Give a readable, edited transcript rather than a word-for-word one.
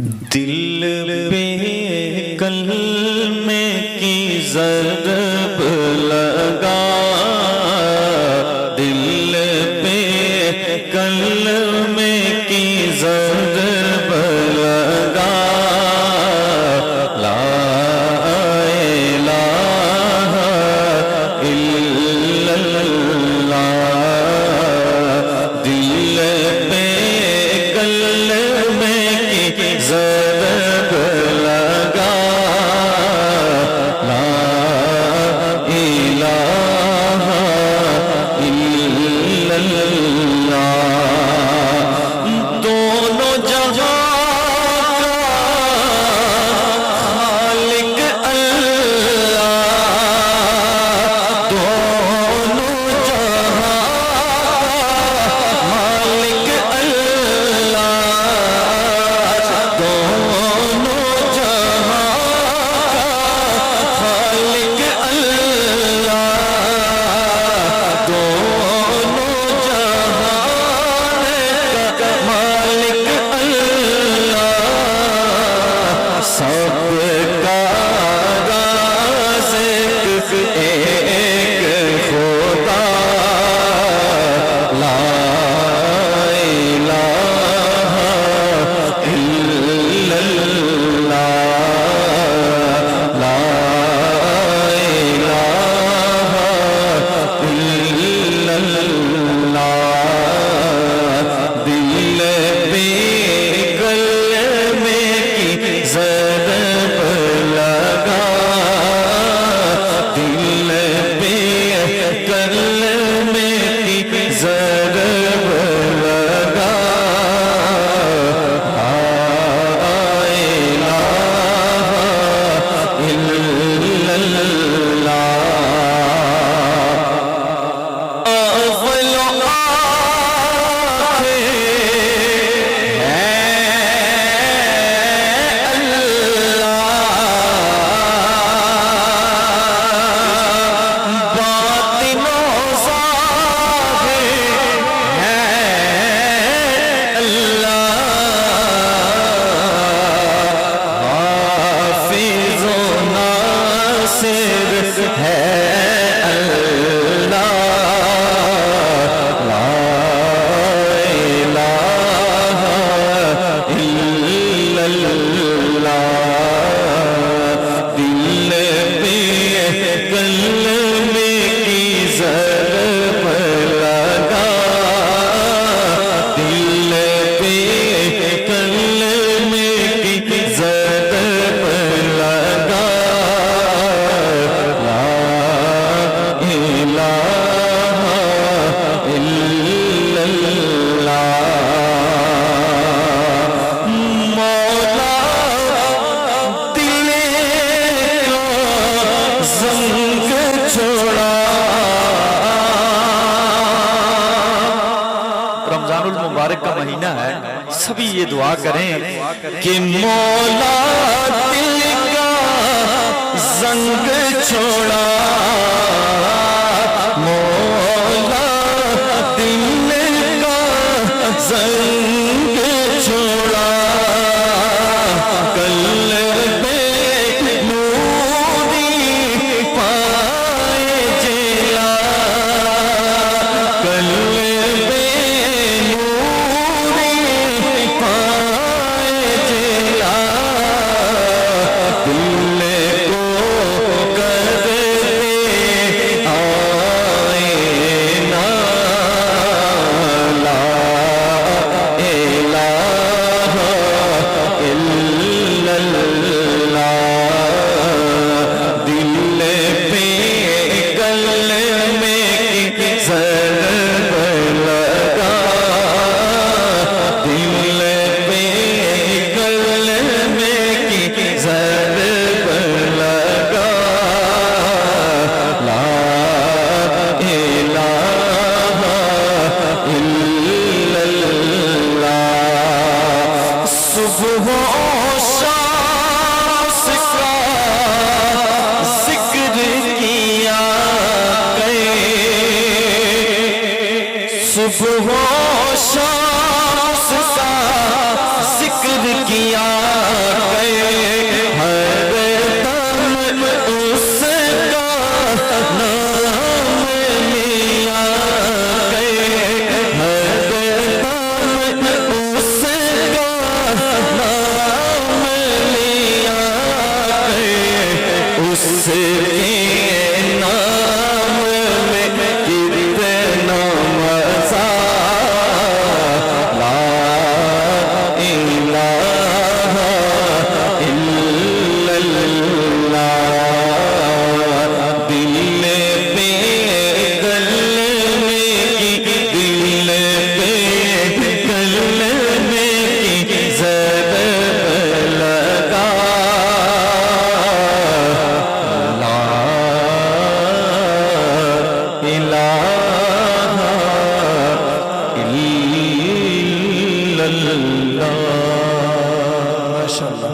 دل پہ کلمے کی ضرب لگا، دل پہ کلمے کی ضرب لگا، لا الہ الا اللہ، دل پہ کلمے کی ضرب لگا، لا الہ الا اللہ، دونوں جہاں کا خالق اللہ، دونوں جہاں کا مالک اللہ، دونوں جہاں کا خالق اللہ، دونوں جہان کا مالک اللہ، سب کا رازق ایک خدا، لا الہ الا اللہ، لا الہ الا اللہ، دل پہ کلمے کی ضرب لگا، دل پہ کلمے کی ضرب لگا، لا الہ الا اللہ، اول و آخر ہے اللہ، باطن و ظاہر ہے اللہ، حافظ و ناصر ہے اللہ، لا الہ الا اللہ، دل پہ کلمے کی ضرب لگا، دل پہ کلمے کی ضرب لگا، لا الہ الا اللہ، مولا دل کا زنگ چھوڑا، رمضان المبارک کا مہینہ ہے، سبھی یہ دعا کریں کہ مولا دل کا زنگ چھوڑا، مولا دل کا زنگ چھوڑا، قلبِ نوری پائے جلا، قلبِ نوری پائے جلا، دل کو کر دے آئینہ، لا الہ الا اللہ، دل پہ کلمے کی ضرب لگا، دل پہ کلمے کی ضرب لگا، لا الہ الا اللہ، صبح و شام کا ذکر کیا کرے، صبح و شام کا ذکر کیا ماشاءاللہ